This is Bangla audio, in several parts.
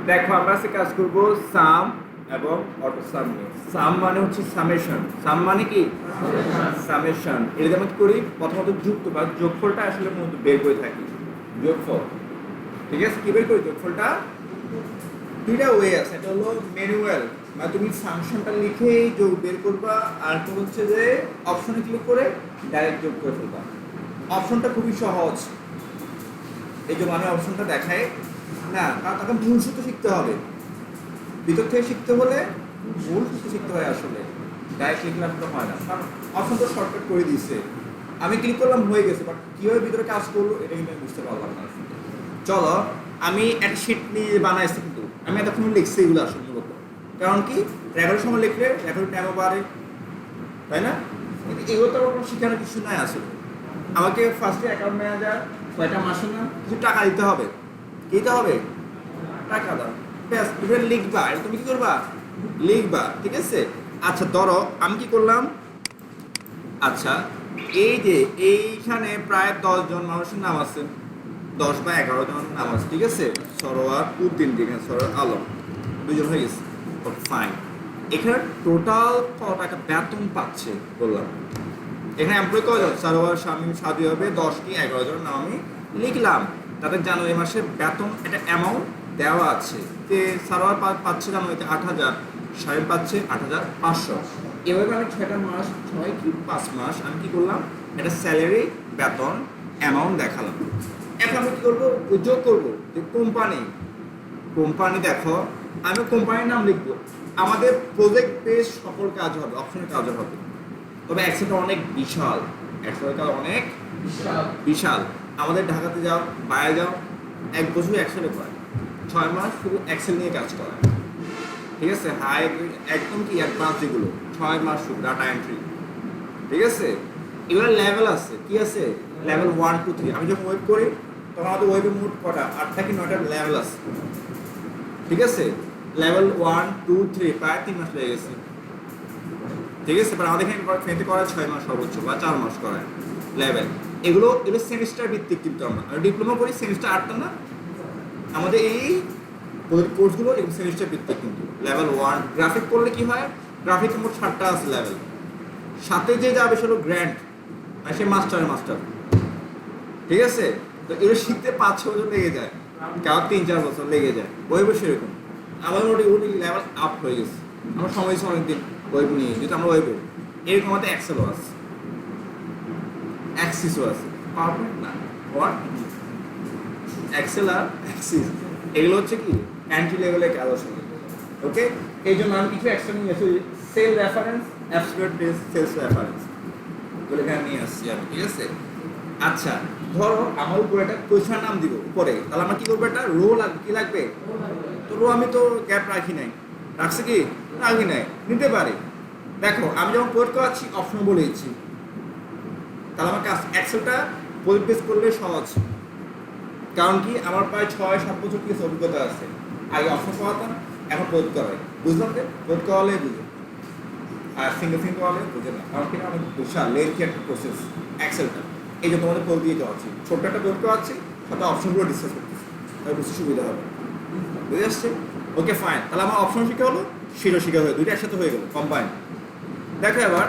দেখো আমরা আজকে কাজ করব সাম এবং অটোসাম নিয়ে। সাম মানে হচ্ছে সামেশন। সাম মানে কি সামেশন। এটা যেমন করি প্রথমত যুক্ত বা যোগফলটা আসলে মূলত বের করে থাকি। যোগফল, ঠিক আছে? কি বের করি যোগফলটা? দুইটা ওয়ে আছে। এটা হলো ম্যানুয়াল, মানে তুমি ফাংশনটা লিখেই যোগ বের করবা, আর একটা হচ্ছে যে অপশনে ক্লিক করে ডাইরেক্ট যোগ করে ফেলবা। অপশনটা খুবই সহজ। এই যে মানে অপশনটা দেখায় না, কারণ তাকে মূল সূত্র শিখতে হবে। ভিতর থেকে শিখতে হলে মূল সূত্র শিখতে হয় আসলে, ডাইরেক্ট লিখলে তো হয় না, কারণ অপশন তো শর্টকাট করে দিয়েছে। আমি ক্লিক করলাম, হয়ে গেছে, বাট কীভাবে ভিতরে কাজ করবো এটা কিন্তু আমি বুঝতে পারলাম না। চলো আমি একটা শিট নিয়ে বানাইছি, কিন্তু আমি এতক্ষণ লিখছি এগুলো আসলে মূলত কারণ কি রেকর্ডের সময় লিখলে রেকর্ডের টাইমও বাড়ে, তাই না? কিন্তু এগুলো তো কোনো শেখানোর কিছু নাই আসলে। আমাকে ফার্স্টে অ্যাকাউন্ট ম্যানেজার কয়টা মাসে না কিছু টাকা দিতে হবে। দিতে হবে টাকা দাও, ব্যাস তুমি লিখবা। তুমি কি করবা? লিখবা, ঠিক আছে? আচ্ছা ধরো আমি কি করলাম, আচ্ছা এই যে এইখানে প্রায় 10 জন মানুষের নাম আছে, 10 বা 11 জন নাম আছে, ঠিক আছে? সরোয়ার উদ্দিন, ঠিক আছে, সরোয়ার আলম, 2 জন হয়ে গেছে, ফাইন। এখানে টোটাল কত টাকা বেতন পাচ্ছে বললাম। এখানে এমপ্লয় কয়জন? সরোয়ার, শামীম, সাদি হবে 10 কি 11 জন নাম আমি লিখলাম। তাদের জানুয়ারি মাসে বেতন একটা অ্যামাউন্ট দেওয়া আছে, যে সরোয়ার পাচ্ছে জানুয়ারিতে 8,000, শামীম পাচ্ছে 8,500। এভাবে আমি 6টা মাস, 6 কি 5 মাস আমি কি করলাম, একটা স্যালারি বেতন অ্যামাউন্ট দেখালাম। এখন আমি কি করবো, যোগ করবো যে কোম্পানি দেখো, আমি কোম্পানির নাম লিখবো। আমাদের প্রজেক্ট বেস সকল কাজ হবে, অপশনের কাজ হবে, তবে এক্সেলটা অনেক বিশাল। এক্সেলটা অনেক বিশাল। আমাদের ঢাকাতে যাও, বাইরে যাও, 1 বছর এক্সেলে করে, 6 মাস শুধু এক্সেল নিয়ে কাজ করে, ঠিক আছে? হাই একদম কি অ্যাডভান্স যেগুলো 6 মাস শুধু ডাটা এন্ট্রি, ঠিক আছে? এগুলোর লেভেল আছে, কি আছে? লেভেল 1 2 3। আমি যখন ওয়েব করি তখন আমাদের ওয়েবে মোট কটা 8টা কি 9টা লেভেল আছে, ঠিক আছে? লেভেল 1 2 3 প্রায় 3 মাস লেগে গেছে, ঠিক আছে? আমাদের এখানে ফ্রিতে করা 6 মাস সর্বোচ্চ বা 4 মাস করায় লেভেল। এগুলো সেমিস্টার ভিত্তিক, কিন্তু আমরা ডিপ্লোমা করি সেমিস্টার 8টা না, আমাদের এই কোর্সগুলো এগুলো সেমিস্টার ভিত্তিক। কিন্তু লেভেল 1 গ্রাফিক করলে কি হয়, গ্রাফিক মোট 7টা আছে লেভেল, সাথে যে যাবে সেটা গ্র্যান্ড, আর সে মাস্টার, ঠিক আছে? তো এগুলো শিখতে 5-6 বছর লেগে যায়, কারো 3-4 বছর লেগে যায়। ওয়েবে সেরকম আমার মোটামুটি লেভেল আপ হয়ে গেছে। আমার সময় হয়েছে অনেকদিন ওয়েব নিয়ে, যেহেতু আমরা ওয়েবে এরকম আমাদের এক্সেলও আছে, অ্যাক্সিসও আছে, পাওয়ারপয়েন্ট না, হোয়াট এক্সেল আর অ্যাক্সিস, এগুলো হচ্ছে কি এন্ট্রি লেভেলের কাজ আসলে। ওকে, এই জন্য আমি কিছু এক্সট্রা নিয়ে আসছি, cell reference, absolute cells reference, এগুলো এখানে নিয়ে আসছি আমি, ঠিক আছে? আচ্ছা ধরো আমার উপরে একটা পজিশন নাম দিব উপরে, তাহলে আমার কি করবো, একটা রো লাগবে। কি লাগবে? তো রো আমি তো গ্যাপ রাখি নাই, রাখছি কি? রাখি নাই, নিতে পারি। দেখো আমি যখন কোড করাচ্ছি অপশন বলে দিচ্ছি, তাহলে আমার কাজ এক্সেলটা প্রজেক্ট বেস করলে সহজ। কারণ কি আমার প্রায় 6-7 বছর কি অভিজ্ঞতা আছে। আগে অপশন করাতাম, এখন প্রজেক্ট করাই, বুঝলাম যে প্রজেক্ট করালে বুঝে, আর সিঙ্গেল করালে বুঝে না। কারণ কি অনেক বিশাল লেন্থি একটা প্রসেস এক্সেলটা। এই জন্য তোমাদের প্রজেক্ট দিয়ে যাচ্ছি, ছোট্ট একটা প্রজেক্ট করাচ্ছি, সাথে অপশনগুলো ডিসকাস করতেছি, তাহলে বুঝতে সুবিধা হবে। বুঝে আসছে? ওকে ফাইন, তাহলে আমার অপশন শিখা হলো, শিরো শিখা হয়ে দুইটা একসাথে হয়ে গেল, কম্বাইন। দেখো এবার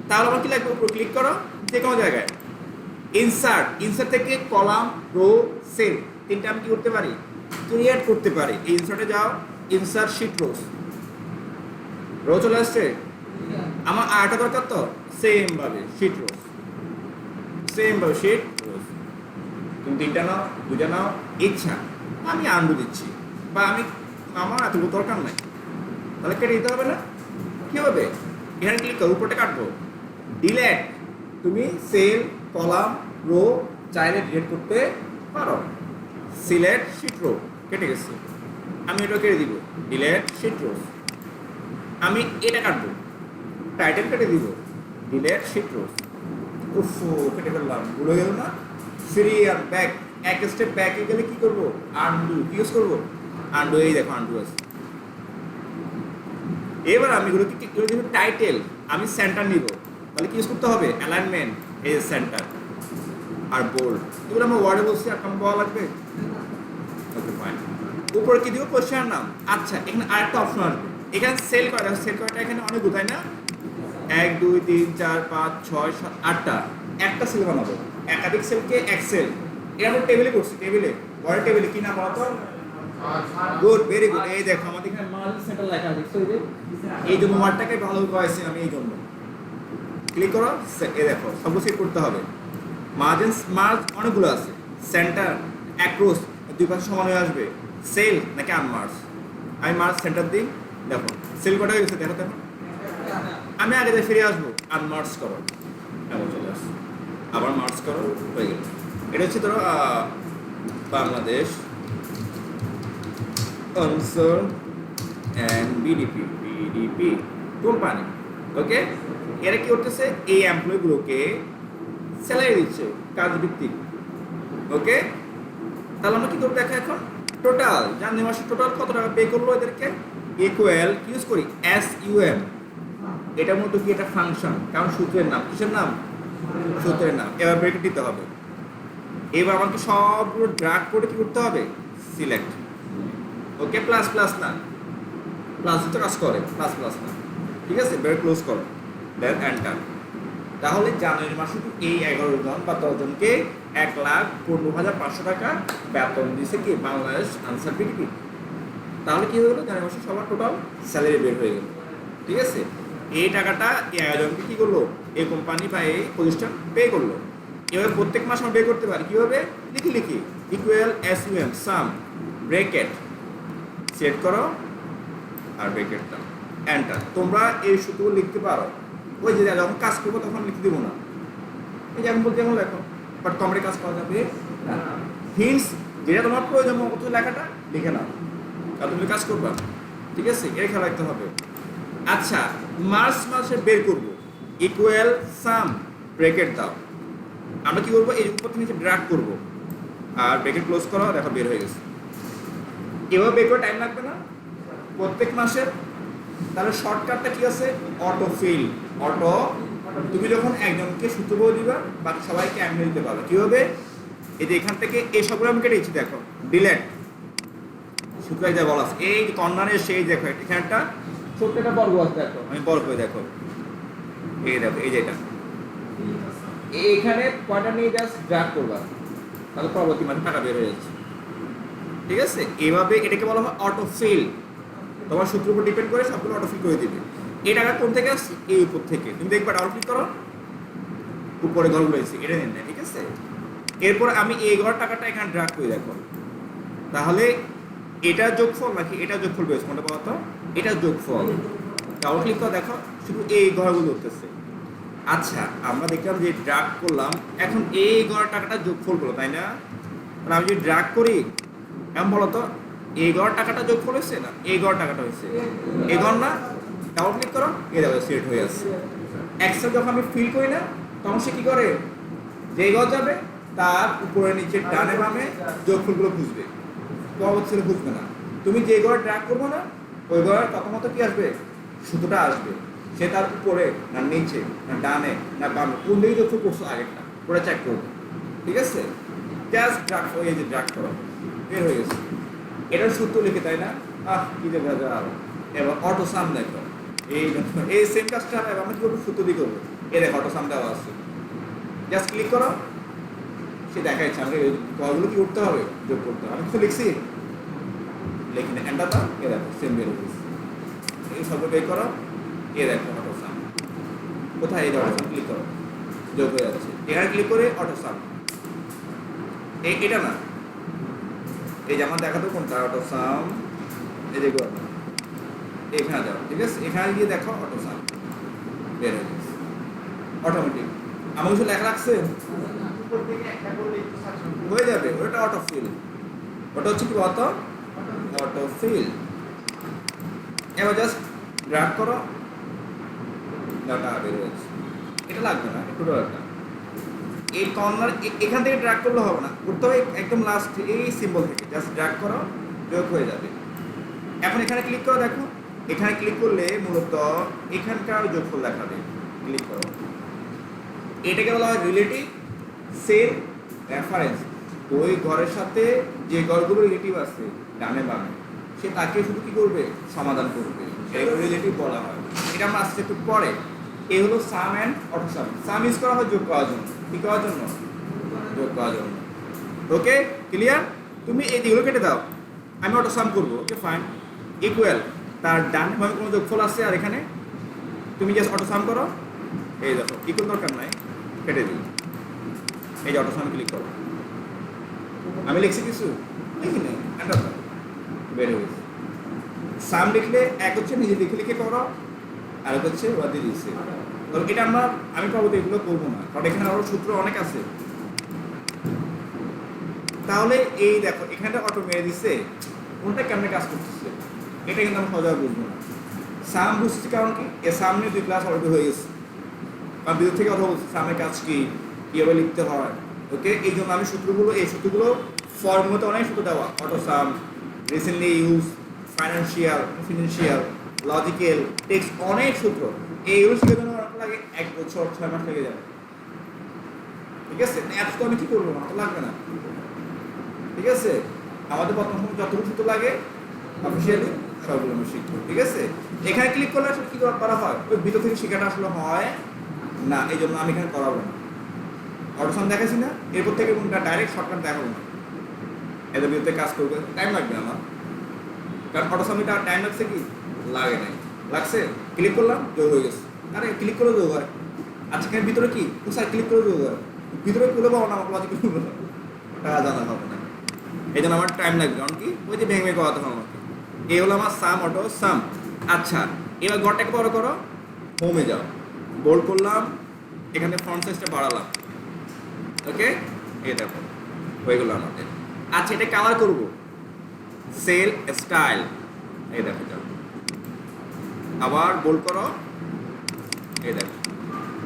তাহলে আমার কি লাগবে, উপর ক্লিক করো, যে কোনো জায়গায় ইনসার্ট থেকে কলাম, রো, সেল, 3টা আমি কি করতে পারি, ক্রিয়েট করতে পারি। এই ইনসার্টে যাও, ইনসার্ট শিট রো চলে আসছে। আমার আরেকটা দরকার, তো সেম ভাবে শিট রোজ, তুমি 3টা নাও, 2টা নাও, ইচ্ছা। আমি আন্ডু দিচ্ছি, বা আমার এতগুলো দরকার নাই, তাহলে কেটে দিতে হবে না? কি হবে, এখানে ক্লিক করো, উপরটা কাটবো, ডিলেট। তুমি সেল, কলাম, রো চাইলে ডিলেট করতে পারো। সিলেক্ট শিট রো, কেটে গেছে, আমি এটা কেটে দিব, ডিলেট শিট রো। আমি এটা কাটবো, টাইটেল কেটে দিব, ডিলেট শিট রো। উফ, কেটে ফেললাম, ভুলে গেল না? সিরিয়াল ব্যাক, এক স্টেপ ব্যাকে গেলে কি করবো, আনডু ইউজ করবো, আনডু। এই দেখো আনডু আছে। এবার আমি এগুলো কি দিব, টাইটেল আমি সেন্টার নিব, তাহলে কি ইউজ করতে হবে, অ্যালাইনমেন্ট, এই সেন্টার আর বোল্ড। এগুলো আমরা ওয়ার্ডে বলছি, আর কম পাওয়া লাগবে। ওকে ফাইন, উপরে কি দিব পজিশনের নাম। আচ্ছা এখানে আরেকটা অপশন আসবে, এখানে সেল করা, সেল করাটা এখানে অনেক তাই না, 1 2 3 4 5 6 7 8টা, একটা সেল বানাবো, একাধিক সেলকে এক সেল। এটা আমরা টেবিলে করছি, টেবিলে পরে টেবিলে কি নাম বলতো, গুড ভেরি গুড। এই দেখো আমাদের এখানে মার্জ সেন্টার লেখা আছে, এই জন্য ওয়ার্ডটাকে ভালো করেছি আমি, এই জন্য ক্লিক করো, এই দেখো সব সেট করতে হবে। মার্জিন মার্জ অনেকগুলো আছে, সেন্টার অ্যাক্রস দুই পাশে সমান হয়ে আসবে, সেল নাকি আনমার্জ। আমি মার্জ সেন্টার দিই, দেখো সেল কটা হয়ে গেছে, দেখো দেখো। আমি আগে ফিরে আসবো, আনমার্জ করো, এমন চলে আসছে, আবার মার্জ করো, হয়ে গেল। এটা হচ্ছে ধরো Bangladesh concern and BDP company. Okay, এরা কি করতেছে, এই এমপ্লয়িগুলোকে স্যালারি দিচ্ছে কাজ ভিত্তিক। ওকে, তাহলে আমরা কি করবো দেখো, এখন টোটাল জানুয়ারি মাসে টোটাল কত টাকা পে করলো এদেরকে, ইকুয়াল ইউজ করি SUM, এটার মধ্যে কি একটা ফাংশন, কারণ সূত্রের নাম, কিসের নাম, সূত্রের নাম। এবার ব্রেকেট দিতে হবে, এবার আমাকে সবগুলো ড্রাগ করে কি করতে হবে, সিলেক্ট। ওকে, প্লাস প্লাস না, প্লাস তো কাজ করে, প্লাস প্লাস না, ঠিক আছে, ব্রেক ক্লোজ করো, দেন এন্টার। তাহলে জানুয়ারি মাসে এই 11 জন বা 10 জনকে 1,15,500 টাকা বেতন দিছে কি বাংলাদেশ আনসার বিডিপি। তাহলে কি হলো, জানুয়ারি মাসে সবার টোটাল স্যালারি বের হয়ে গেল। ঠিক আছে, এই টাকাটা এই 11 জনকে কি করলো, এই কোম্পানি বা এই প্রতিষ্ঠান পে করলো। এভাবে প্রত্যেক মাস আমরা পে করতে পারি, কীভাবে, লিখি ইকুয়াল SUM সাম ব্রেকেট সেট করো আর ব্রেকেট দাও, এন্টার। তোমরা এই সূত্রগুলো লিখতে পারো, ওই যে যখন কাজ করবো তখন লিখতে দেবো না, এই যে এখন বলতে এখন লেখো, বাট কমরে কাজ করা যাবে না। হিন্টস যেটা তোমার প্রয়োজন মতো লেখাটা লিখে নাও, আর তুমি কাজ করবা। ঠিক আছে, এর খেয়াল রাখতে হবে। আচ্ছা, মার্চ মাসে বের করবো, ইকুয়াল সাম ব্রেকেট দাও। আমরা কি করবো, এই উপর থেকে ড্র্যাগ করবো আর ব্রেকেট ক্লোজ করো, দেখো বের হয়ে গেছে। এভাবে বের করে টাইম লাগবে না প্রত্যেক মাসের। তাহলে শর্টকাটটা কি আছে, অটো ফিল। অটো, তুমি যখন একজনকে সূত্র বলে দিবা বাকি সবাইকে এমনি দিতে পারবে। কি হবে, এই যে এখান থেকে এই সবগুলো আমি কেটেছি, দেখো ডিলেট সূত্র যা বলা আছে, এই কর্নারে সেই দেখো এখানে একটা ছোট্ট একটা বর্গ আছে, দেখো আমি বড় করে দেখো, এই দেখো এই যেটা এইখানে কয়টা নিয়ে জাস্ট ড্র্যাগ করবা, তাহলে পরবর্তী মাসে টাকা বের হয়ে যাচ্ছে। ঠিক আছে, এইভাবে এটাকে বলা হয় অটো ফিল। তোমার সূত্রের উপর ডিপেন্ড করে সবগুলো অটো ফিল করে দিবে। এই টাকা কোন থেকে আসছে, এই উপর থেকে। তুমি দেখবা ডাবল ক্লিক করো, উপরে ঘরগুলো এসেছে, এটা নেন না। ঠিক আছে, এরপর আমি এই ঘর টাকাটা এখানে ড্র্যাগ করে দেখো, তাহলে এটা যোগফল নাকি এটা যোগফল বেশ কোনটা বলো তো, এটা যোগফল। ডাবল ক্লিক করে দেখো, শুধু এই ঘরগুলো উঠতেছে। আচ্ছা, আমরা দেখলাম যে ড্র্যাগ করলাম, এখন এই ঘর টাকাটা যোগফল করলো, তাই না? তাহলে আমি যদি ড্র্যাগ করি, এমন বলো তো, এই ঘর টাকাটা যোগফল হয়েছে না, এই ঘর টাকাটা হয়েছে, এই ঘর না। ডাবল ক্লিক করো, এই দেখো সেট হয়ে আসছে। এক্সেল যখন আমি ফিল করি না, তখন সে কি করে, যে ঘর যাবে তার উপরে নিচে ডানে বামে যোগফলগুলো খুঁজবে, পরবর্তী ছেলে খুঁজবে না। তুমি যে ঘরে ড্র্যাগ করবো না, ওই ঘরের প্রথমত কি আসবে, সুতোটা আসবে। সে তার উপরে না নিচে না ডানে না বামে কোন দিকে যোগফল করছো আগেরটা ওটা চেক করবে। ঠিক আছে, জাস্ট ড্র্যাগ, এই যে ড্র্যাগ করো, বের হয়ে গেছে। এটার সূত্র লিখে, তাই না, কি যে ভেজাল। এবার অটো সাম দেখো, এই সেম কাজটা আমরা কি করবো, সূত্র দিয়ে করবো। এ দেখো অটো সাম দেওয়া আছে, জাস্ট ক্লিক করো, সে দেখাচ্ছে আমাকে কলগুলো কি করতে হবে, যোগ করতে হবে। আমি কিছু লিখছি, লিখি না, এন্টার দাও, এ দেখো সেম বের হয়েছে। এই সব বের করো, এ দেখো অটো সাম কোথায়, এই অটো সাম ক্লিক করো, যোগ হয়ে যাচ্ছে। এখানে ক্লিক করে অটো সাম, এটা না, এই যে আমার দেখাতো কোনটা, অটো সাম, এই যে এখানে যাও। ঠিক আছে, এখানে গিয়ে দেখো অটো সাম বের হয়ে গেছে অটোমেটিক। আমার কিছু লেখা রাখছে, হয়ে যাবে, ওটা অটো ফিল। ওটা হচ্ছে কি বলতো, অটো ফিল। এবার জাস্ট ড্র্যাগ করো, ডাটা বের হয়েছে। এটা লাগবে না, একটু দরকার। এই কর্নার এখান থেকে ড্র্যাগ করলে হবে না, করতে হবে একদম লাস্ট এই সিম্বল থেকে, জাস্ট ড্র্যাগ করো, যোগ হয়ে যাবে। এখন এখানে ক্লিক করো, দেখো এখানে ক্লিক করলে মূলত এখানকার যোগফল দেখাবে। ক্লিক করো, এটাকে বলা হয় রিলেটিভ সেল রেফারেন্স। ওই ঘরের সাথে যে ঘরগুলো রিলেটিভ আছে ডানে বামে, সে তাকে শুধু কি করবে, সমাধান করবে, এগুলো রিলেটিভ বলা হয়। এটা আমরা আসছে একটু পরে। এই হলো সাম অ্যান্ড অটোসাম। সাম ইউজ করা হয় যোগ করার জন্য, কি করার জন্য, যোগ করার জন্য। ওকে, ক্লিয়ার? তুমি এই দিকগুলো কেটে দাও, আমি অটোসাম করবো। ওকে ফাইন, ইকুয়াল, তার ডান বামে কোনো যোগফল আছে, আর এখানে তুমি জাস্ট অটোসাম করো। এই দেখো ইকুয়াল দরকার নাই, কেটে দিই। এই যে অটোসাম ক্লিক করো, আমি লিখছি কিছু লিখি নেই, এটা বের হয়ে গেছে। সাম লিখলে এক হচ্ছে নিজে লিখে লিখে করো, আর এক হচ্ছে ওরা দিয়ে দিচ্ছে। এটা আমি পাবো তো এগুলো করবো না, কারণ এখানে আরো সূত্র অনেক আছে। তাহলে এই দেখো এখানে অটো মেরে দিচ্ছে, কোনটা কেমনে কাজ করতেছে এটা কিন্তু আমি সহজে বুঝবো না। সাম বুঝছি কারণ কি, এর সামনে 2 ক্লাস অলরেডি হয়ে গেছে, কারণ বিদ্যুৎ থেকে কথা বলছি সামের কাজ কি, কীভাবে লিখতে হয়। ওকে, এই জন্য আমি এই সূত্রগুলো ফর্মুলাতে অনেক সূত্র দেওয়া, AutoSum, recently use, financial, logical, text, অনেক সূত্র। এইগুলো শিখে জন্য অনেক লাগে 1 বছর 6 মাস লেগে যাবে। ঠিক আছে, এত তো আমি কি করবো, আমার তো লাগবে না। ঠিক আছে, আমাদের বর্তমান সময় যতটুকু সূত্র লাগে অফিসিয়ালি সবগুলো আমি শিখবো। ঠিক আছে, এখানে ক্লিক করলে আসলে কি করা হয়, ওই ভিতর থেকে শেখাটা আসলে হয় না, এই জন্য আমি এখানে করাবো না। অটোসাম দেখাচ্ছি না, এরপর থেকে ডাইরেক্ট শর্টকাট দেখাবো না, এদের বিরুদ্ধে কাজ করবে, টাইম লাগবে আমার। কারণ অটোসামিটা টাইম লাগছে কি, লাগে নাই, লাগছে, ক্লিক করলাম যোগ হয়ে গেছে। আরে ক্লিক করে যোগ হয়, আজকে ভিতরে কি স্যার ক্লিক করে যোগ হয়, ভিতরে খুলে পাবো না, আমার লজিক খুলবো না, টাকা জানা হবে না, এই জন্য আমার টাইম লাগবে। কারণ কি, ওই যে ভেঙে করাতে হবে আমাকে। এই হলো আমার সাম, অটো সাম। আচ্ছা, এবার ঘরটাকে বড় করো, হোমে যাও, বোল্ড করলাম, এখানে ফন্ট সাইজটা বাড়ালাম। ওকে, এই দেখো হয়ে গেলো আমাদের। আচ্ছা, এটা কালার করবো, সেল স্টাইল, এই দেখো যাও, আবার বোল্ড করো, এই দেখো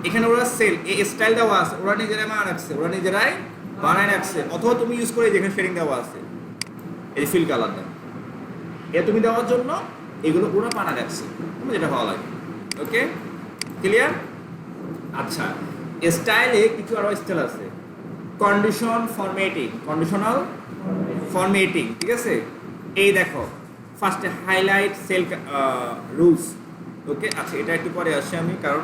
এখানে ওরা সেল এই স্টাইল দেওয়া আছে, ওরা নিজেরাই বানায় রাখছে, অথবা তুমি ইউজ করে যেখানে শেডিং দেওয়া আছে, এই ফিল কালারটা এ তুমি দেওয়ার জন্য এগুলো ওরা বানায় রাখছে, তুমি যেটা ভালো লাগে। ওকে, ক্লিয়ার? আচ্ছা, স্টাইলে কিছু আরো স্টাইল আছে, কন্ডিশনাল ফরম্যাটিং। ঠিক আছে, এই দেখো ফার্স্টে হাইলাইট সেল রুলস। ওকে, আচ্ছা এটা একটু পরে আসছি আমি, কারণ